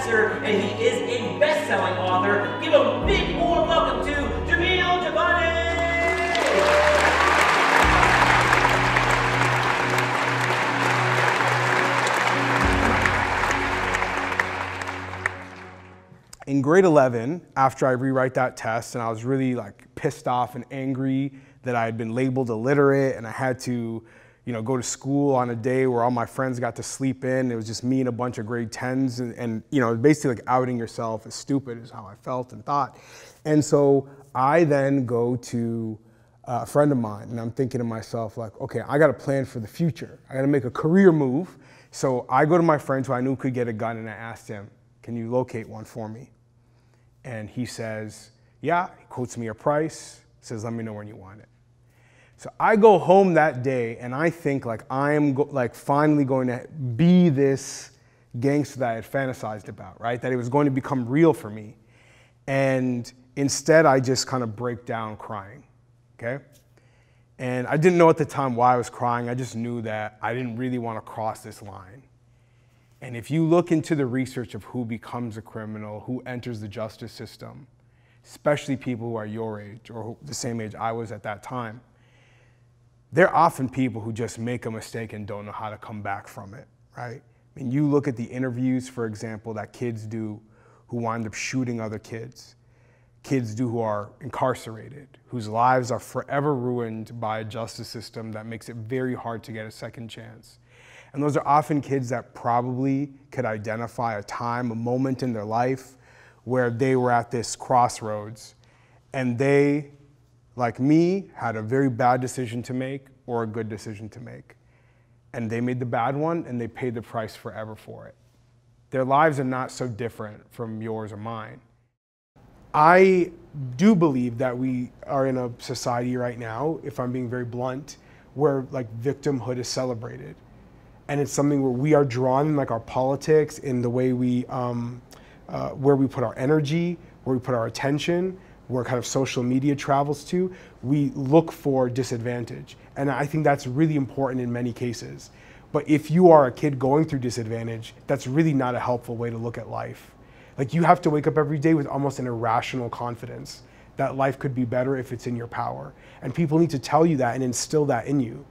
professor, and he is a best-selling author. Give a big warm welcome to Jamil Javadi! In grade 11, after I rewrite that test, and I was really like pissed off and angry that I had been labeled illiterate and I had to, go to school on a day where all my friends got to sleep in. It was just me and a bunch of grade 10s and basically like outing yourself as stupid is how I felt and thought. And so I then go to a friend of mine and I'm thinking to myself like, okay, I got a plan for the future. I got to make a career move. So I go to my friend who I knew could get a gun and I asked him, can you locate one for me? And he says, yeah, he quotes me a price, says, let me know when you want it. So I go home that day and I think like I am finally going to be this gangster that I had fantasized about, right? That it was going to become real for me. And instead I just kind of break down crying, okay? And I didn't know at the time why I was crying. I just knew that I didn't really want to cross this line. And if you look into the research of who becomes a criminal, who enters the justice system, especially people who are your age or the same age I was at that time, they're often people who just make a mistake and don't know how to come back from it, right? I mean, you look at the interviews, for example, that kids do who wind up shooting other kids do who are incarcerated, whose lives are forever ruined by a justice system that makes it very hard to get a second chance. And those are often kids that probably could identify a time, a moment in their life where they were at this crossroads and they, like me, had a very bad decision to make or a good decision to make. And they made the bad one and they paid the price forever for it. Their lives are not so different from yours or mine. I do believe that we are in a society right now, if I'm being very blunt, where like victimhood is celebrated. And it's something where we are drawn in like our politics, in the way we, where we put our energy, where we put our attention, where kind of social media travels to, we look for disadvantage. And I think that's really important in many cases. But if you are a kid going through disadvantage, that's really not a helpful way to look at life. Like you have to wake up every day with almost an irrational confidence that life could be better if it's in your power. And people need to tell you that and instill that in you.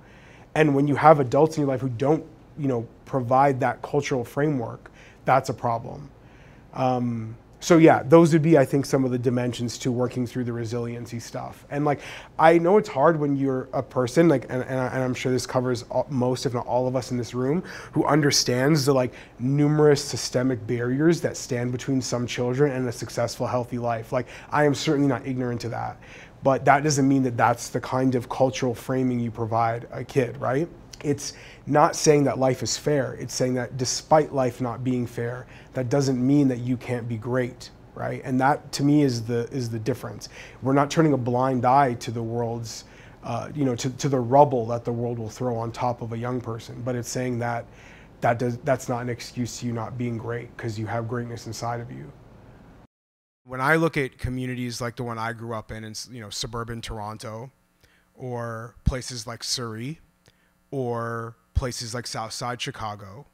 And when you have adults in your life who don't, provide that cultural framework, that's a problem. So yeah, those would be, I think, some of the dimensions to working through the resiliency stuff. And like, I know it's hard when you're a person, like, and I'm sure this covers most, if not all of us in this room, who understands the like numerous systemic barriers that stand between some children and a successful, healthy life. Like, I am certainly not ignorant to that, but that doesn't mean that that's the kind of cultural framing you provide a kid, right? It's not saying that life is fair. It's saying that despite life not being fair, that doesn't mean that you can't be great, right? And that, to me, is the difference. We're not turning a blind eye to the world's, to the rubble that the world will throw on top of a young person. But it's saying that that's not an excuse to you not being great, because you have greatness inside of you. When I look at communities like the one I grew up in suburban Toronto, or places like Surrey, or places like Southside Chicago,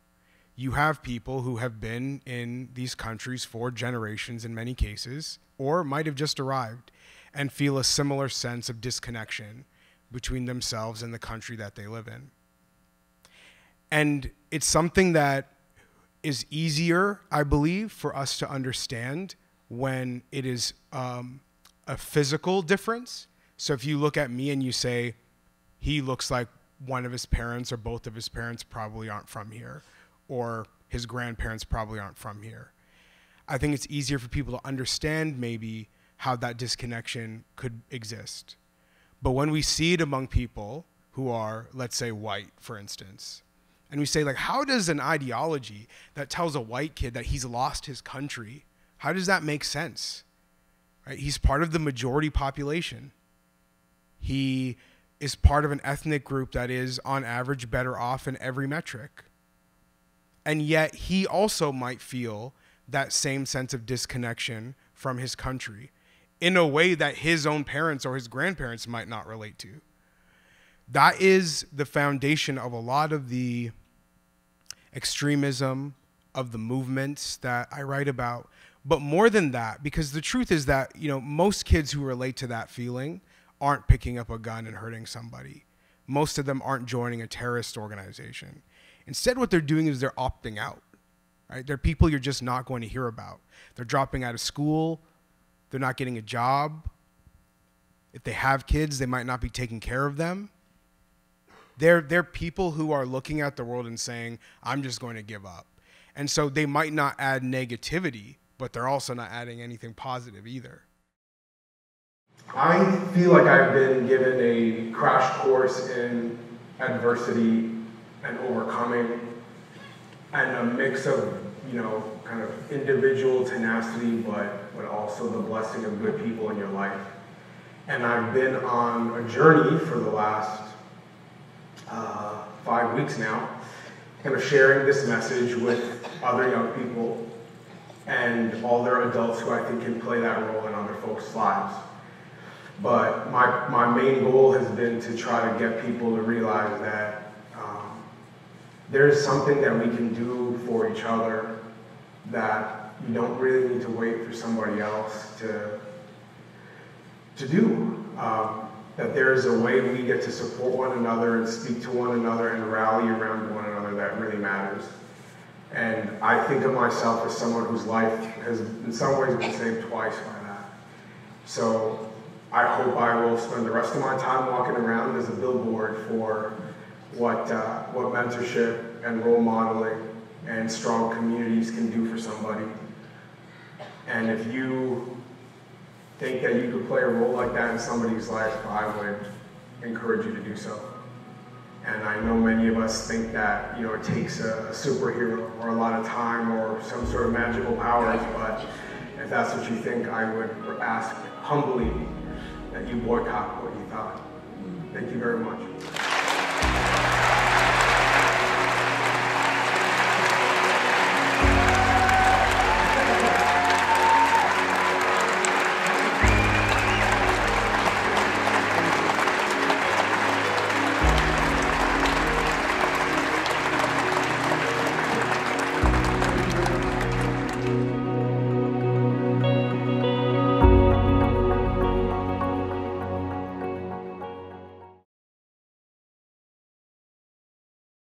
you have people who have been in these countries for generations in many cases, or might have just arrived, and feel a similar sense of disconnection between themselves and the country that they live in. And it's something that is easier, I believe, for us to understand when it is a physical difference. So if you look at me and you say, he looks like one of his parents or both of his parents probably aren't from here, or his grandparents probably aren't from here. I think it's easier for people to understand maybe how that disconnection could exist. But when we see it among people who are, let's say, white, for instance, and we say, like, how does an ideology that tells a white kid that he's lost his country, how does that make sense? Right? He's part of the majority population. He is part of an ethnic group that is, on average, better off in every metric. And yet he also might feel that same sense of disconnection from his country in a way that his own parents or his grandparents might not relate to. That is the foundation of a lot of the extremism, of the movements that I write about. But more than that, because the truth is that, you know, most kids who relate to that feeling aren't picking up a gun and hurting somebody. Most of them aren't joining a terrorist organization. Instead, what they're doing is they're opting out, right? They're people you're just not going to hear about. They're dropping out of school. They're not getting a job. If they have kids, they might not be taking care of them. They're people who are looking at the world and saying, I'm just going to give up. And so they might not add negativity, but they're also not adding anything positive either. I feel like I've been given a crash course in adversity and overcoming, and a mix of, you know, kind of individual tenacity, but also the blessing of good people in your life. And I've been on a journey for the last 5 weeks now, kind of sharing this message with other young people and all their adults who I think can play that role in other folks' lives. But my main goal has been to try to get people to realize that there's something that we can do for each other, that you don't really need to wait for somebody else to do. That there's a way we get to support one another and speak to one another and rally around one another that really matters. And I think of myself as someone whose life has in some ways been saved twice by that. So I hope I will spend the rest of my time walking around as a billboard for what mentorship and role modeling and strong communities can do for somebody. And if you think that you could play a role like that in somebody's life, I would encourage you to do so. And I know many of us think that, you know, it takes a superhero or a lot of time or some sort of magical powers, but if that's what you think, I would ask humbly that you boycott what you thought. Thank you very much.